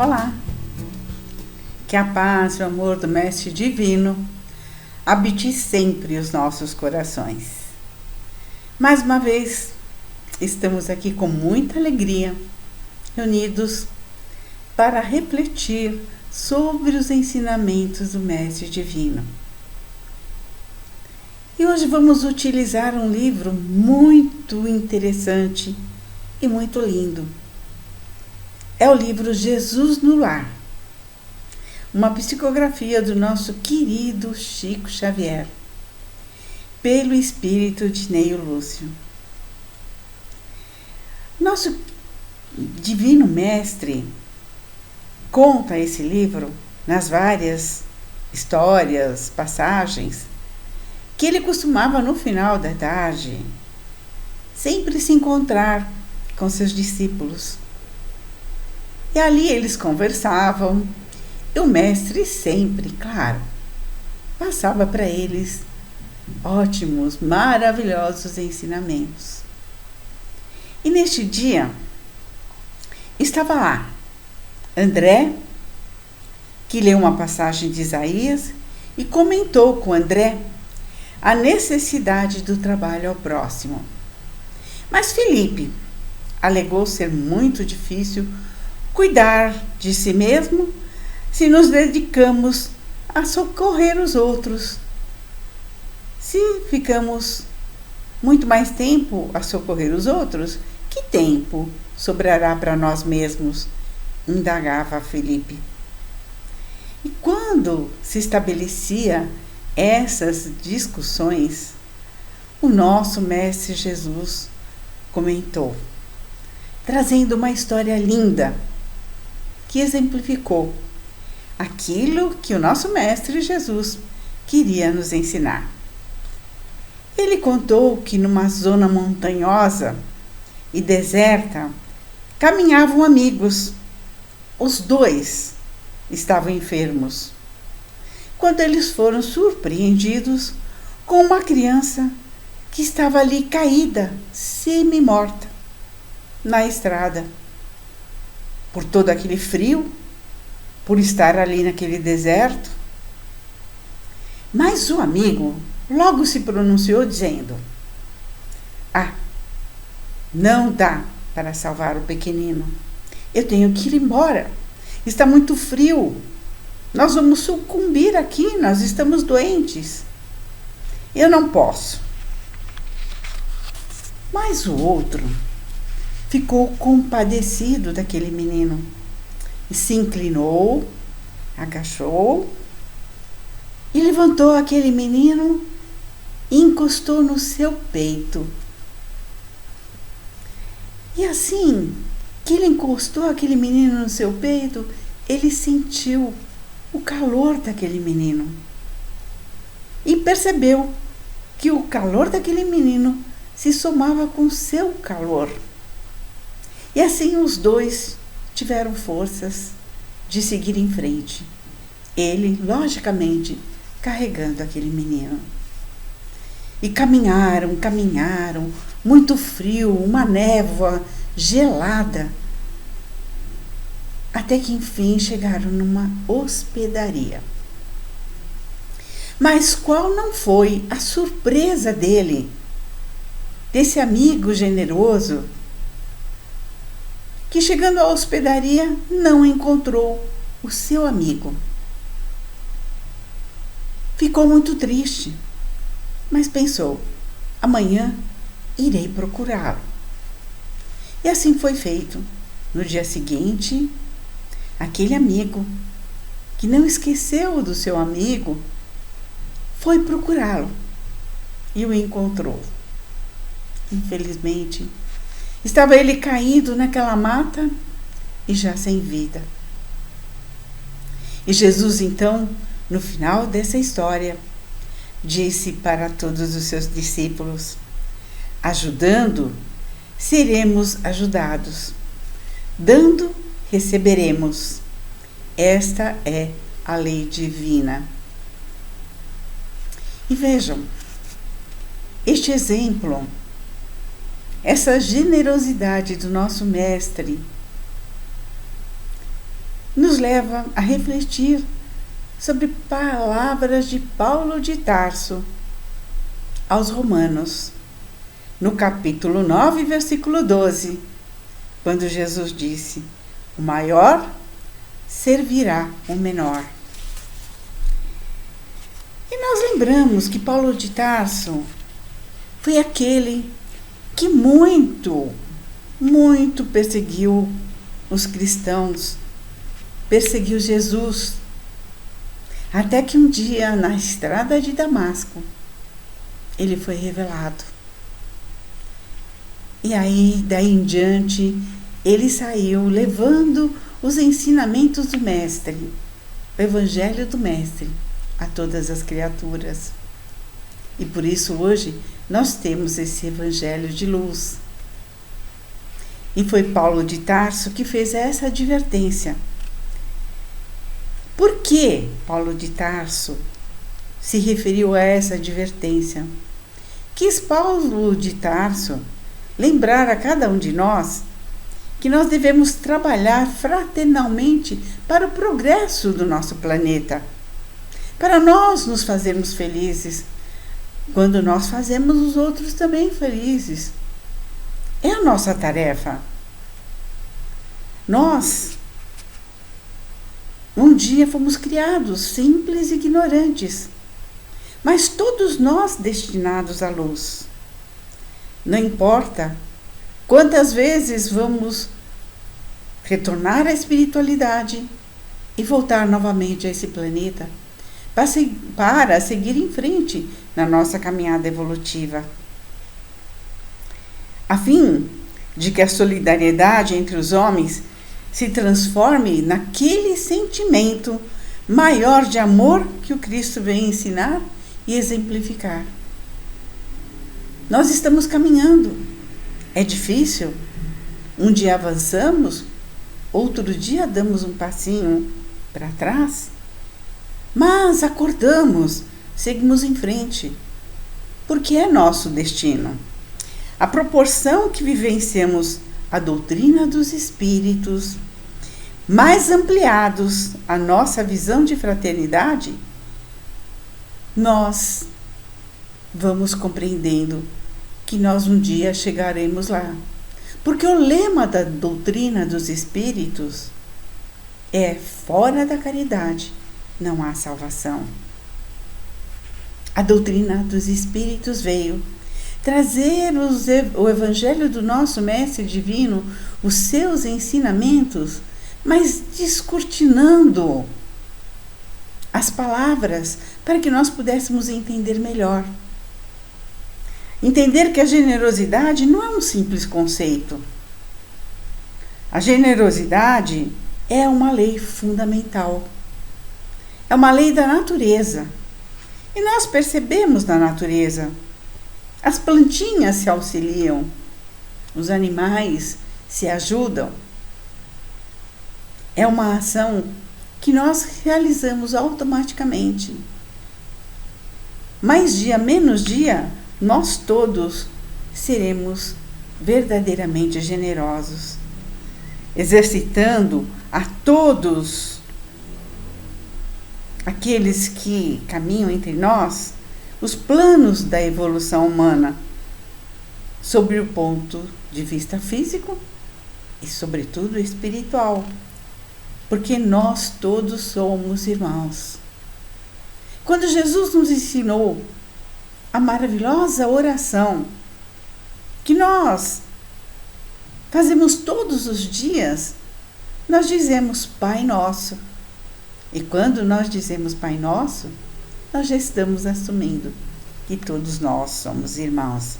Olá, que a paz e o amor do Mestre Divino habite sempre os nossos corações. Mais uma vez, estamos aqui com muita alegria, reunidos para refletir sobre os ensinamentos do Mestre Divino. E hoje vamos utilizar um livro muito interessante e muito lindo. É o livro Jesus no Lar, uma psicografia do nosso querido Chico Xavier, pelo espírito de Neio Lúcio. Nosso Divino Mestre conta esse livro nas várias histórias, passagens, que ele costumava no final da tarde sempre se encontrar com seus discípulos. E ali eles conversavam, e o mestre sempre, claro, passava para eles ótimos, maravilhosos ensinamentos. E neste dia, estava lá André, que leu uma passagem de Isaías e comentou com André a necessidade do trabalho ao próximo. Mas Felipe alegou ser muito difícil cuidar de si mesmo se nos dedicamos a socorrer os outros. Se ficamos muito mais tempo a socorrer os outros, que tempo sobrará para nós mesmos? Indagava Felipe. E quando se estabelecia essas discussões, o nosso Mestre Jesus comentou, trazendo uma história linda que exemplificou aquilo que o nosso Mestre Jesus queria nos ensinar. Ele contou que numa zona montanhosa e deserta caminhavam amigos. Os dois estavam enfermos, quando eles foram surpreendidos com uma criança que estava ali caída, semi-morta, na estrada. Por todo aquele frio, por estar ali naquele deserto. Mas o amigo logo se pronunciou dizendo: não dá para salvar o pequenino. Eu tenho que ir embora. Está muito frio. Nós vamos sucumbir aqui, nós estamos doentes. Eu não posso. Mas o outro ficou compadecido daquele menino e se inclinou, agachou e levantou aquele menino e encostou no seu peito. E assim que ele encostou aquele menino no seu peito, ele sentiu o calor daquele menino e percebeu que o calor daquele menino se somava com o seu calor. E assim os dois tiveram forças de seguir em frente. Ele, logicamente, carregando aquele menino. E caminharam, muito frio, uma névoa gelada, até que enfim chegaram numa hospedaria. Mas qual não foi a surpresa desse amigo generoso, que chegando à hospedaria não encontrou o seu amigo. Ficou muito triste, mas pensou: amanhã irei procurá-lo. E assim foi feito. No dia seguinte, aquele amigo, que não esqueceu do seu amigo, foi procurá-lo e o encontrou. Infelizmente, estava ele caído naquela mata e já sem vida. E Jesus, então, no final dessa história, disse para todos os seus discípulos: ajudando, seremos ajudados. Dando, receberemos. Esta é a lei divina. E vejam, este exemplo, essa generosidade do nosso Mestre nos leva a refletir sobre palavras de Paulo de Tarso aos Romanos, no capítulo 9, versículo 12, quando Jesus disse: o maior servirá o menor. E nós lembramos que Paulo de Tarso foi aquele que muito perseguiu os cristãos, perseguiu Jesus, até que um dia, na estrada de Damasco, ele foi revelado. E aí, daí em diante, ele saiu levando os ensinamentos do Mestre, o Evangelho do Mestre, a todas as criaturas. E por isso hoje nós temos esse Evangelho de luz. E foi Paulo de Tarso que fez essa advertência. Por que Paulo de Tarso se referiu a essa advertência? Quis Paulo de Tarso lembrar a cada um de nós que nós devemos trabalhar fraternalmente para o progresso do nosso planeta, para nós nos fazermos felizes, quando nós fazemos os outros também felizes. É a nossa tarefa. Nós, um dia fomos criados simples e ignorantes, mas todos nós destinados à luz. Não importa quantas vezes vamos retornar à espiritualidade e voltar novamente a esse planeta para seguir em frente na nossa caminhada evolutiva, a fim de que a solidariedade entre os homens se transforme naquele sentimento maior de amor que o Cristo vem ensinar e exemplificar. Nós estamos caminhando. É difícil. Um dia avançamos, outro dia damos um passinho para trás, mas acordamos, seguimos em frente, porque é nosso destino. A proporção que vivenciamos a doutrina dos espíritos, mais ampliados a nossa visão de fraternidade, nós vamos compreendendo que nós um dia chegaremos lá. Porque o lema da doutrina dos espíritos é: fora da caridade não há salvação. A doutrina dos espíritos veio trazer o evangelho do nosso Mestre Divino, os seus ensinamentos, mas descortinando as palavras para que nós pudéssemos entender melhor. Entender que a generosidade não é um simples conceito. A generosidade é uma lei fundamental. É uma lei da natureza. E nós percebemos na natureza. As plantinhas se auxiliam, os animais se ajudam. É uma ação que nós realizamos automaticamente. Mais dia, menos dia, nós todos seremos verdadeiramente generosos, exercitando a todos aqueles que caminham entre nós os planos da evolução humana, sob o ponto de vista físico e, sobretudo, espiritual, porque nós todos somos irmãos. Quando Jesus nos ensinou a maravilhosa oração que nós fazemos todos os dias, nós dizemos Pai Nosso. E quando nós dizemos Pai Nosso, nós já estamos assumindo que todos nós somos irmãos,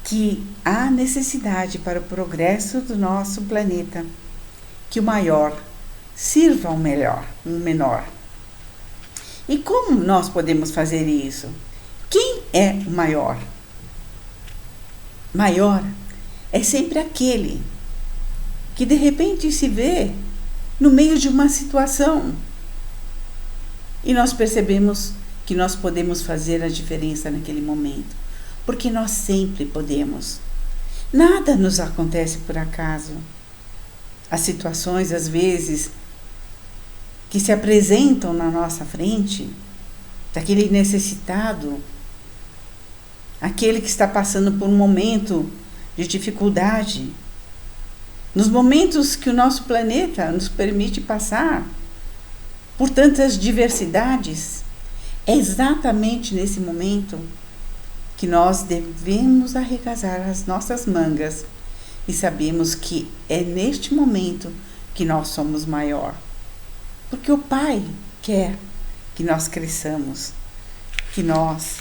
que há necessidade para o progresso do nosso planeta, que o maior sirva ao menor. E como nós podemos fazer isso? Quem é o maior? Maior é sempre aquele que de repente se vê no meio de uma situação e nós percebemos que nós podemos fazer a diferença naquele momento, porque nós sempre podemos. Nada nos acontece por acaso. as situações, às vezes, que se apresentam na nossa frente, daquele necessitado, aquele que está passando por um momento de dificuldade, nos momentos que o nosso planeta nos permite passar por tantas diversidades, é exatamente nesse momento que nós devemos arregaçar as nossas mangas e sabemos que é neste momento que nós somos maior. Porque o Pai quer que nós cresçamos, que nós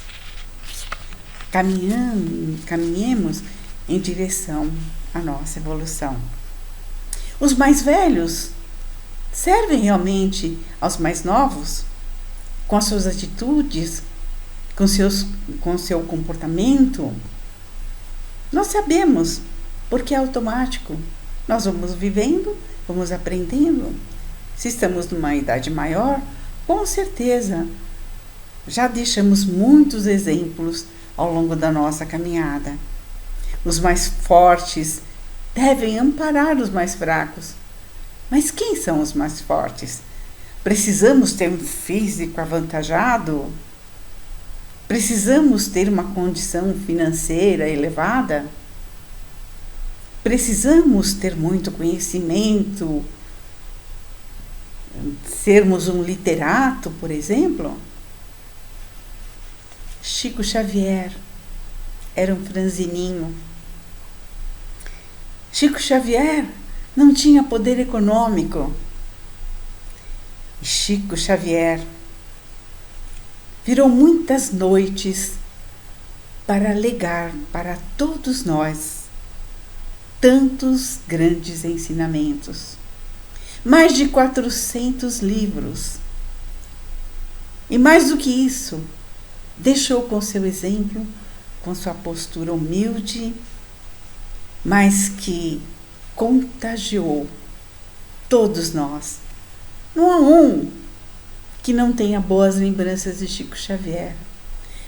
caminhemos em direção à nossa evolução. Os mais velhos servem realmente aos mais novos, com as suas atitudes, com seu comportamento? Nós sabemos, porque é automático. Nós vamos vivendo, vamos aprendendo. Se estamos numa idade maior, com certeza já deixamos muitos exemplos ao longo da nossa caminhada. Os mais fortes devem amparar os mais fracos. Mas quem são os mais fortes? Precisamos ter um físico avantajado? Precisamos ter uma condição financeira elevada? Precisamos ter muito conhecimento? Sermos um literato, por exemplo? Chico Xavier era um franzininho. Chico Xavier não tinha poder econômico. E Chico Xavier virou muitas noites para legar para todos nós tantos grandes ensinamentos. Mais de 400 livros. E mais do que isso, deixou com seu exemplo, com sua postura humilde, mas que contagiou todos nós. Não há um que não tenha boas lembranças de Chico Xavier.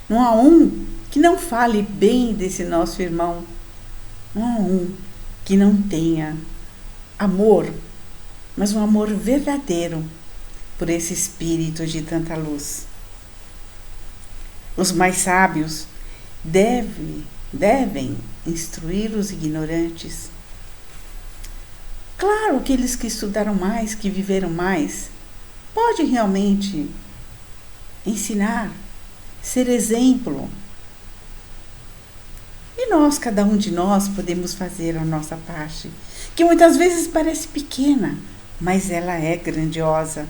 Não há um que não fale bem desse nosso irmão. Não há um que não tenha amor, mas um amor verdadeiro por esse espírito de tanta luz. Os mais sábios devem instruir os ignorantes. Claro, aqueles que estudaram mais, que viveram mais, podem realmente ensinar, ser exemplo. E nós, cada um de nós, podemos fazer a nossa parte, que muitas vezes parece pequena, mas ela é grandiosa.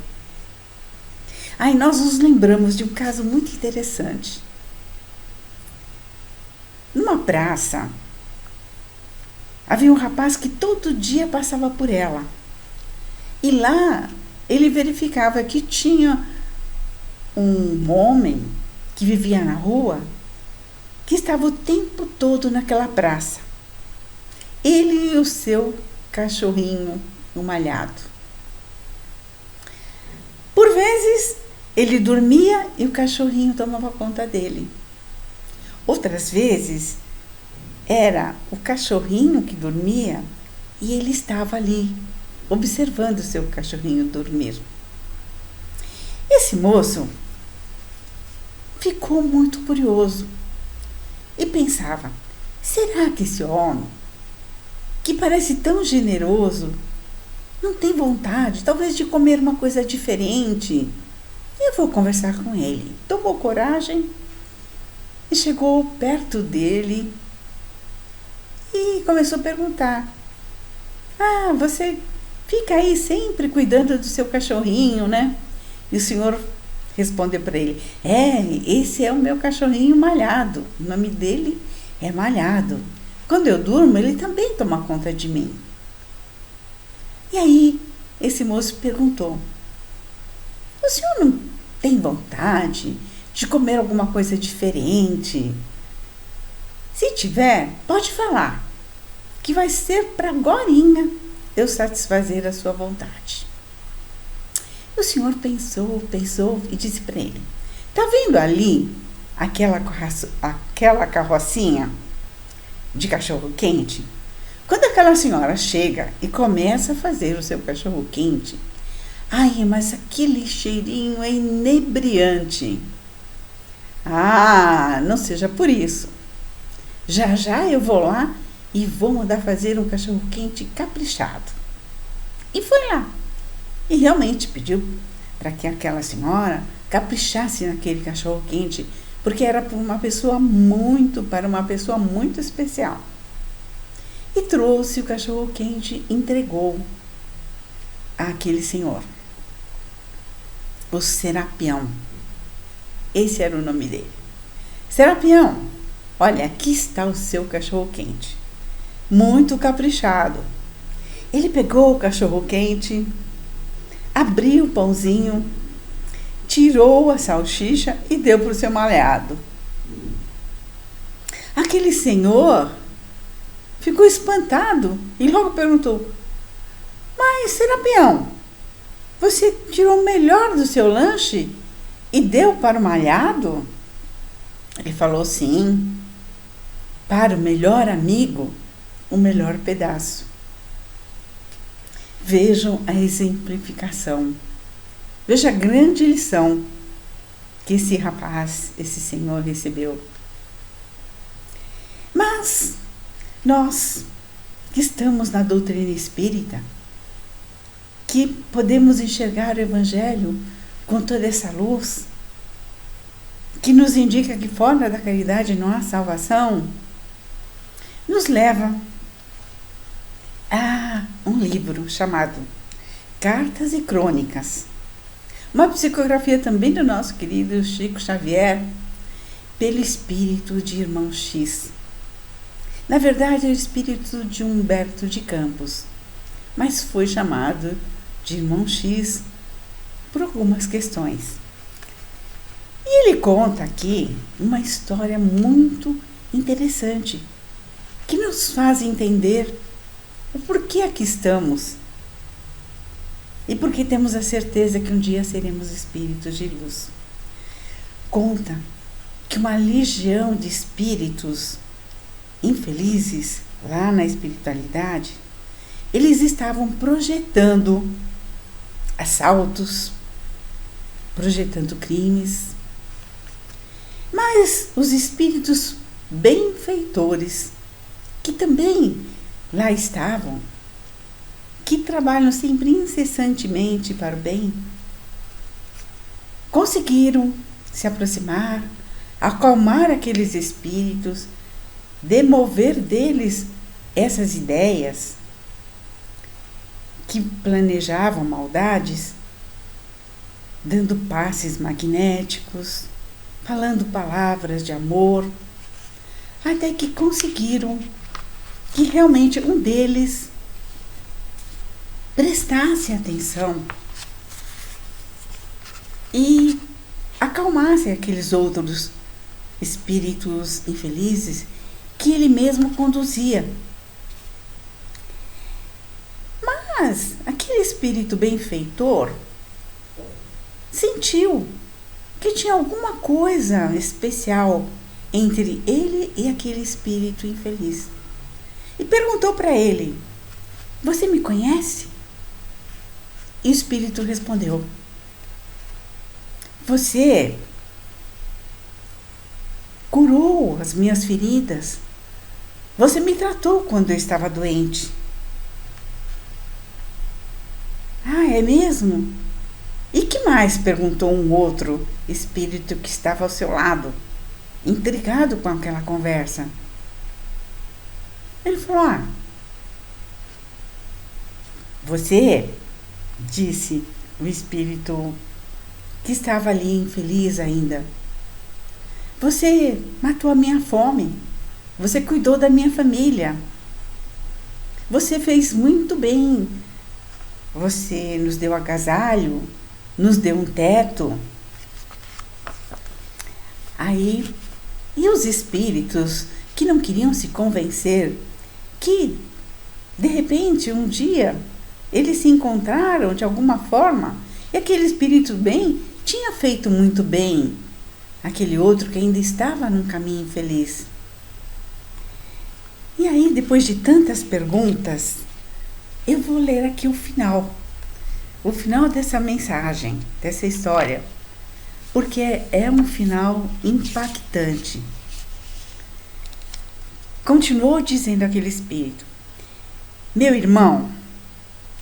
Aí nós nos lembramos de um caso muito interessante. Numa praça, havia um rapaz que todo dia passava por ela. E lá ele verificava que tinha um homem que vivia na rua, que estava o tempo todo naquela praça. Ele e o seu cachorrinho, o Malhado. Por vezes, ele dormia e o cachorrinho tomava conta dele. Outras vezes, era o cachorrinho que dormia e ele estava ali, observando o seu cachorrinho dormir. Esse moço ficou muito curioso e pensava: será que esse homem, que parece tão generoso, não tem vontade, talvez, de comer uma coisa diferente? Eu vou conversar com ele. Tomou coragem e chegou perto dele e começou a perguntar: ah, você fica aí sempre cuidando do seu cachorrinho, né? E o senhor respondeu para ele: esse é o meu cachorrinho Malhado. O nome dele é Malhado. Quando eu durmo, ele também toma conta de mim. E aí, esse moço perguntou: o senhor não tem vontade de comer alguma coisa diferente? Se tiver, pode falar, que vai ser para agorinha eu satisfazer a sua vontade. O senhor pensou e disse para ele: tá vendo ali aquela carrocinha de cachorro quente? Quando aquela senhora chega e começa a fazer o seu cachorro quente, ai, mas aquele cheirinho é inebriante. Ah, não seja por isso. Já já eu vou lá e vou mandar fazer um cachorro quente caprichado. E foi lá. E realmente pediu para que aquela senhora caprichasse naquele cachorro quente, porque era para uma pessoa muito especial. E trouxe o cachorro quente e entregou àquele senhor. O Serapião. Esse era o nome dele. Serapião, olha, aqui está o seu cachorro quente. Muito caprichado. Ele pegou o cachorro quente, abriu o pãozinho, tirou a salsicha e deu para o seu malhado. Aquele senhor ficou espantado e logo perguntou: mas, Serapião, você tirou o melhor do seu lanche e deu para o malhado? Ele falou: sim, para o melhor amigo, o melhor pedaço. Vejam a exemplificação. Veja a grande lição que esse rapaz, esse senhor recebeu. Mas nós que estamos na doutrina espírita, que podemos enxergar o Evangelho com toda essa luz, que nos indica que fora da caridade não há salvação, nos leva a um livro chamado Cartas e Crônicas, uma psicografia também do nosso querido Chico Xavier, pelo espírito de Irmão X. Na verdade, é o espírito de Humberto de Campos, mas foi chamado de Irmão X por algumas questões. E ele conta aqui uma história muito interessante, que nos faz entender o porquê aqui estamos e porque temos a certeza que um dia seremos espíritos de luz. Conta que uma legião de espíritos infelizes lá na espiritualidade, eles estavam projetando assaltos, projetando crimes, mas os espíritos benfeitores, que também lá estavam, que trabalham sempre incessantemente para o bem, conseguiram se aproximar, acalmar aqueles espíritos, demover deles essas ideias que planejavam maldades, dando passes magnéticos, falando palavras de amor, até que conseguiram que realmente um deles prestasse atenção e acalmasse aqueles outros espíritos infelizes que ele mesmo conduzia. Mas aquele espírito benfeitor sentiu que tinha alguma coisa especial entre ele e aquele espírito infeliz. E perguntou para ele: você me conhece? E o espírito respondeu: você curou as minhas feridas. Você me tratou quando eu estava doente. Ah, é mesmo? E que mais? Perguntou um outro espírito que estava ao seu lado, intrigado com aquela conversa. Ele falou: você, disse o espírito que estava ali infeliz ainda, você matou a minha fome, você cuidou da minha família, você fez muito bem, você nos deu agasalho, nos deu um teto. Aí, e os espíritos que não queriam se convencer que, de repente, um dia, eles se encontraram de alguma forma e aquele espírito bem tinha feito muito bem aquele outro que ainda estava num caminho infeliz. E aí, depois de tantas perguntas, eu vou ler aqui o final dessa mensagem, dessa história, porque é um final impactante. Continuou dizendo aquele espírito: meu irmão,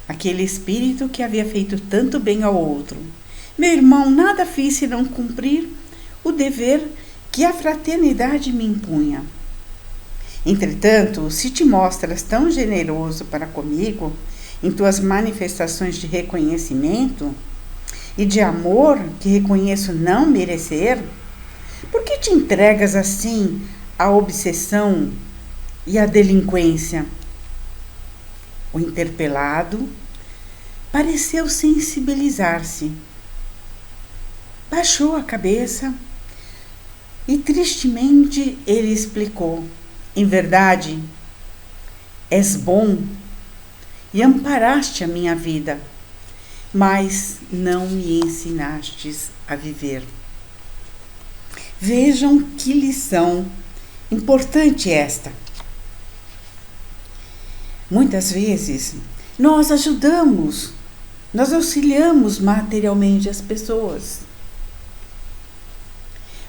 aquele espírito que havia feito tanto bem ao outro, meu irmão, nada fiz senão cumprir o dever que a fraternidade me impunha. Entretanto, se te mostras tão generoso para comigo em tuas manifestações de reconhecimento e de amor que reconheço não merecer, por que te entregas assim à obsessão e à delinquência? O interpelado pareceu sensibilizar-se, baixou a cabeça e tristemente ele explicou: em verdade, és bom e amparaste a minha vida, mas não me ensinastes a viver. Vejam que lição importante esta. Muitas vezes nós ajudamos, nós auxiliamos materialmente as pessoas.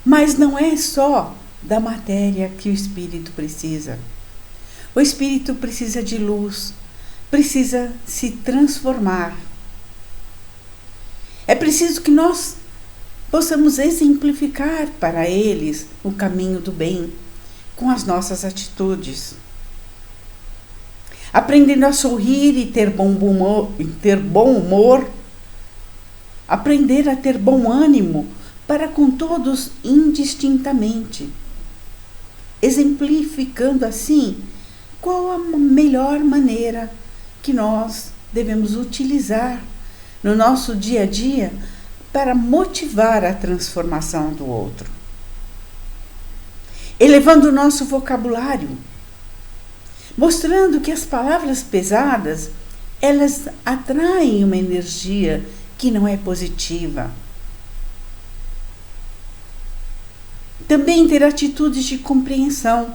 Mas não é só da matéria que o espírito precisa. O espírito precisa de luz, precisa se transformar. É preciso que nós possamos exemplificar para eles o caminho do bem com as nossas atitudes. Aprendendo a sorrir e ter bom humor, aprender a ter bom ânimo para com todos indistintamente, exemplificando assim qual a melhor maneira que nós devemos utilizar no nosso dia a dia para motivar a transformação do outro. Elevando o nosso vocabulário, mostrando que as palavras pesadas, elas atraem uma energia que não é positiva. Também ter atitudes de compreensão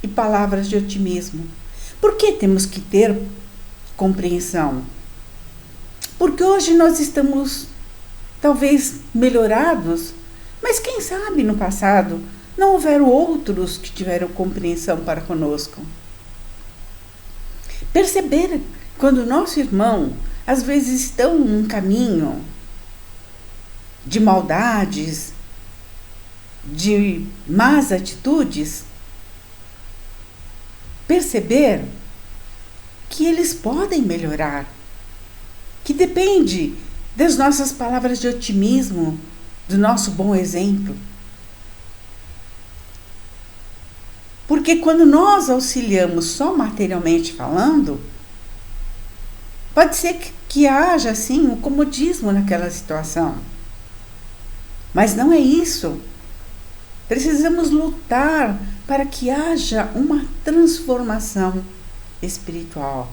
e palavras de otimismo. Por que temos que ter compreensão? Porque hoje nós estamos talvez melhorados, mas quem sabe no passado não houveram outros que tiveram compreensão para conosco. Perceber quando o nosso irmão às vezes estão num caminho de maldades, de más atitudes, perceber que eles podem melhorar, que depende das nossas palavras de otimismo, do nosso bom exemplo. Porque quando nós auxiliamos só materialmente falando, pode ser que haja assim um comodismo naquela situação. Mas não é isso. Precisamos lutar para que haja uma transformação espiritual.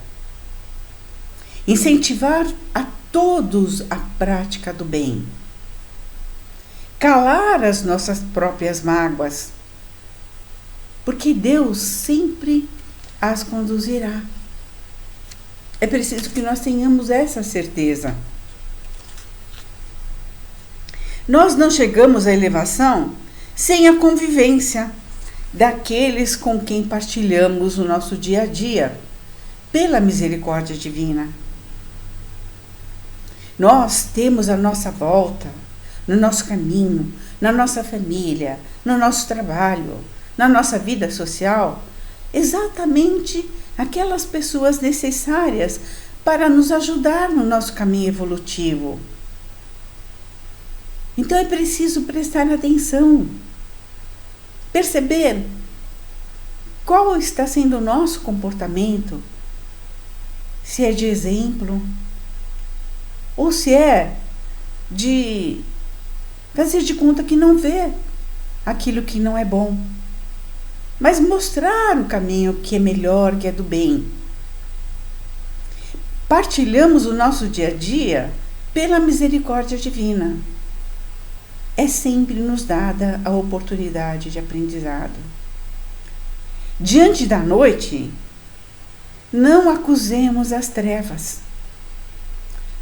Incentivar a todos a prática do bem. Calar as nossas próprias mágoas, porque Deus sempre as conduzirá. É preciso que nós tenhamos essa certeza. Nós não chegamos à elevação sem a convivência daqueles com quem partilhamos o nosso dia a dia, pela misericórdia divina. Nós temos à nossa volta, no nosso caminho, na nossa família, no nosso trabalho, na nossa vida social, exatamente aquelas pessoas necessárias para nos ajudar no nosso caminho evolutivo. Então é preciso prestar atenção, perceber qual está sendo o nosso comportamento, se é de exemplo, ou se é de fazer de conta que não vê aquilo que não é bom, mas mostrar o caminho que é melhor, que é do bem. Partilhamos o nosso dia a dia pela misericórdia divina. É sempre nos dada a oportunidade de aprendizado. Diante da noite, não acusemos as trevas.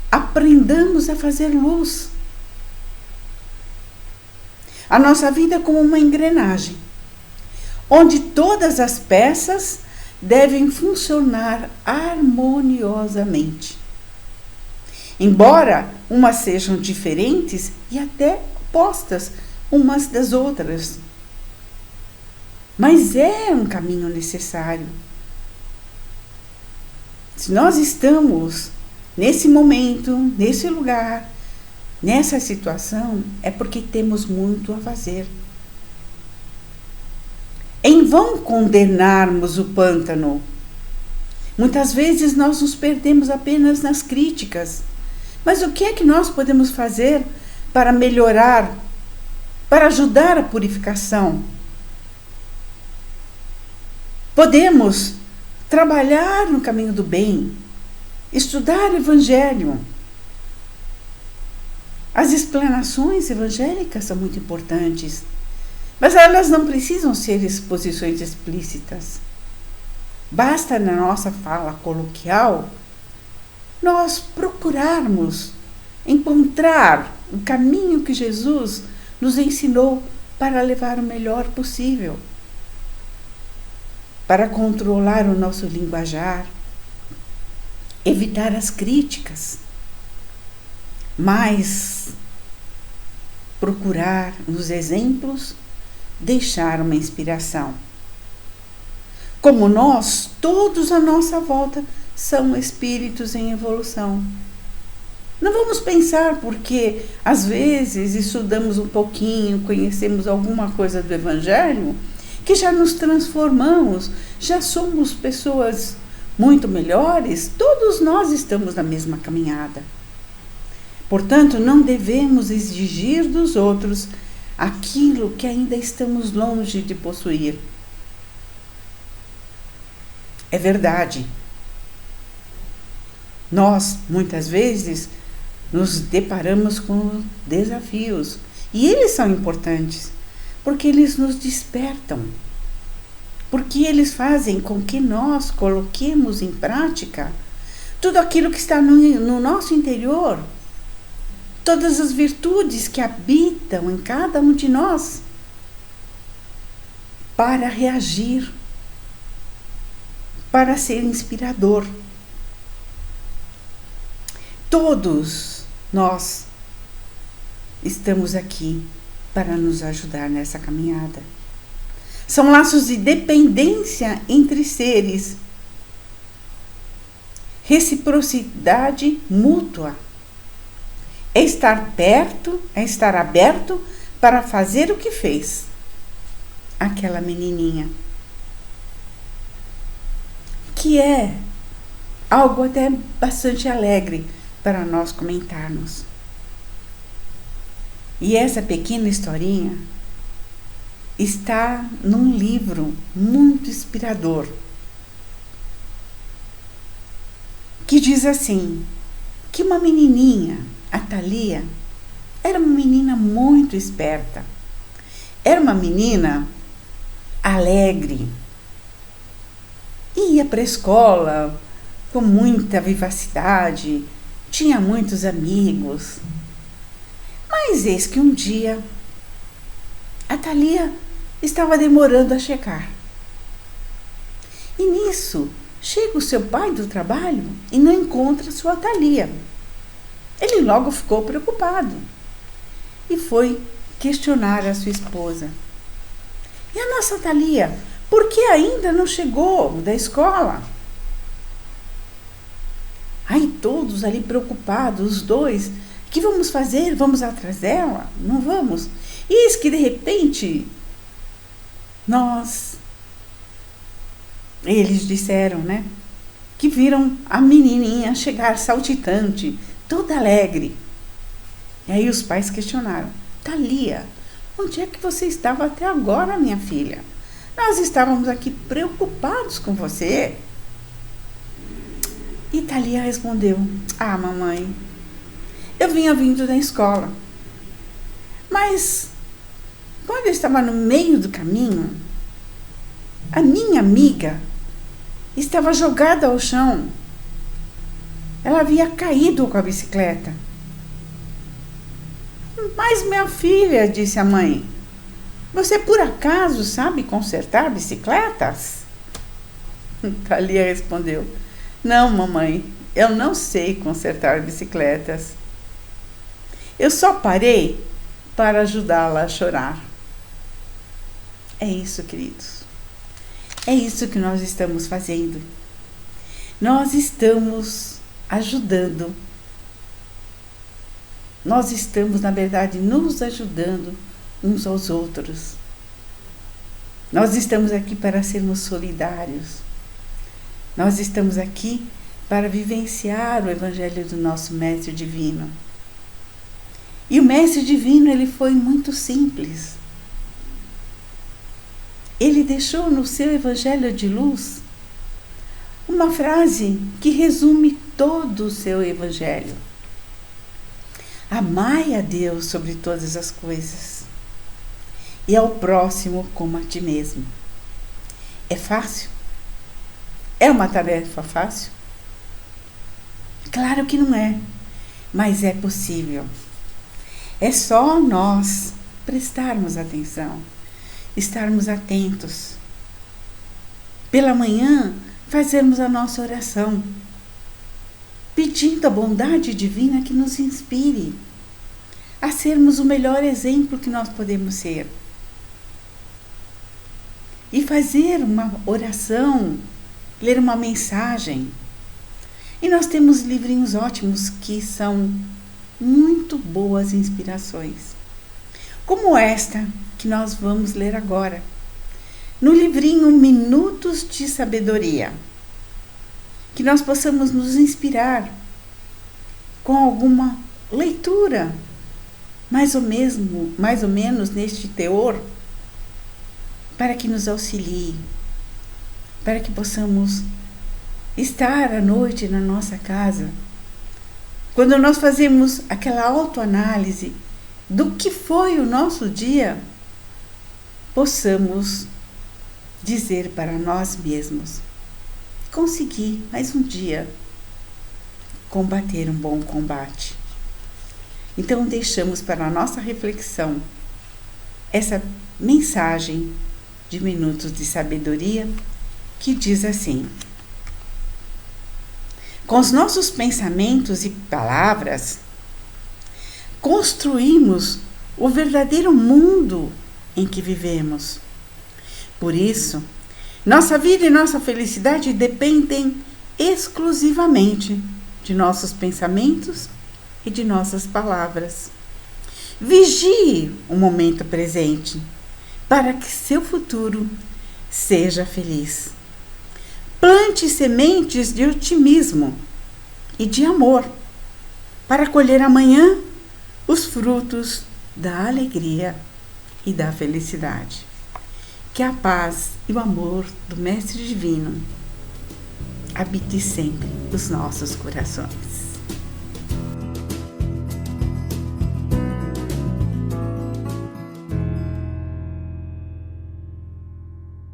Aprendamos a fazer luz. A nossa vida é como uma engrenagem, onde todas as peças devem funcionar harmoniosamente. Embora umas sejam diferentes e até opostas umas das outras. Mas é um caminho necessário. Se nós estamos nesse momento, nesse lugar, nessa situação, é porque temos muito a fazer. Em vão condenarmos o pântano. Muitas vezes nós nos perdemos apenas nas críticas. Mas o que é que nós podemos fazer para melhorar, para ajudar a purificação? Podemos trabalhar no caminho do bem, estudar o Evangelho. As explanações evangélicas são muito importantes, mas elas não precisam ser exposições explícitas. Basta na nossa fala coloquial nós procurarmos encontrar o caminho que Jesus nos ensinou para levar o melhor possível, para controlar o nosso linguajar, evitar as críticas, mas procurar nos exemplos deixar uma inspiração. Como nós, todos à nossa volta são espíritos em evolução. Não vamos pensar porque às vezes estudamos um pouquinho, conhecemos alguma coisa do Evangelho, que já nos transformamos, já somos pessoas muito melhores. Todos nós estamos na mesma caminhada. Portanto, não devemos exigir dos outros aquilo que ainda estamos longe de possuir. É verdade. Nós, muitas vezes, nos deparamos com desafios. E eles são importantes, porque eles nos despertam. Porque eles fazem com que nós coloquemos em prática tudo aquilo que está no nosso interior. Todas as virtudes que habitam em cada um de nós. Para reagir. Para ser inspirador. Todos nós estamos aqui para nos ajudar nessa caminhada. São laços de dependência entre seres. Reciprocidade mútua. É estar perto, é estar aberto para fazer o que fez aquela menininha. Que é algo até bastante alegre para nós comentarmos. E essa pequena historinha está num livro muito inspirador, que diz assim, que uma menininha, a Thalia, era uma menina muito esperta. Era uma menina alegre. Ia para a escola com muita vivacidade, tinha muitos amigos. Mas eis que um dia a Thalia estava demorando a chegar. E nisso chega o seu pai do trabalho e não encontra sua Thalia. Ele logo ficou preocupado e foi questionar a sua esposa. E a nossa Thalia, por que ainda não chegou da escola? Aí todos ali preocupados, os dois, o que vamos fazer? Vamos atrás dela? Não vamos? E eis que de repente, eles disseram, né? Que viram a menininha chegar saltitante, toda alegre. E aí os pais questionaram, Thalia, onde é que você estava até agora, minha filha? Nós estávamos aqui preocupados com você. E Thalia respondeu, mamãe, eu vinha vindo da escola. Mas, quando eu estava no meio do caminho, A minha amiga estava jogada ao chão. Ela havia caído com a bicicleta. Mas, minha filha, disse a mãe, você por acaso sabe consertar bicicletas? Thalia respondeu, não, mamãe, eu não sei consertar bicicletas. Eu só parei para ajudá-la a chorar. É isso, queridos. É isso que nós estamos fazendo. Nós estamos ajudando. Nós estamos, na verdade, nos ajudando uns aos outros. Nós estamos aqui para sermos solidários. Nós estamos aqui para vivenciar o Evangelho do nosso Mestre Divino. E o Mestre Divino, ele foi muito simples. Ele deixou no seu Evangelho de luz uma frase que resume todo o seu Evangelho. Amai a Deus sobre todas as coisas e ao próximo como a ti mesmo. É fácil? É uma tarefa fácil? Claro que não é, mas é possível. É só nós prestarmos atenção, estarmos atentos. Pela manhã, fazermos a nossa oração, pedindo a bondade divina que nos inspire a sermos o melhor exemplo que nós podemos ser. E fazer uma oração, ler uma mensagem. E nós temos livrinhos ótimos que são muito boas inspirações. Como esta que nós vamos ler agora. No livrinho Minutos de Sabedoria. Que nós possamos nos inspirar com alguma leitura, mais ou menos neste teor, para que nos auxilie, para que possamos estar à noite na nossa casa, quando nós fazemos aquela autoanálise do que foi o nosso dia, possamos dizer para nós mesmos: consegui mais um dia combater um bom combate. Então deixamos para a nossa reflexão essa mensagem de Minutos de Sabedoria que diz assim: com os nossos pensamentos e palavras, construímos o verdadeiro mundo em que vivemos. Por isso, nossa vida e nossa felicidade dependem exclusivamente de nossos pensamentos e de nossas palavras. Vigie o momento presente para que seu futuro seja feliz. Plante sementes de otimismo e de amor para colher amanhã os frutos da alegria e da felicidade. Que a paz e o amor do Mestre Divino habite sempre os nossos corações.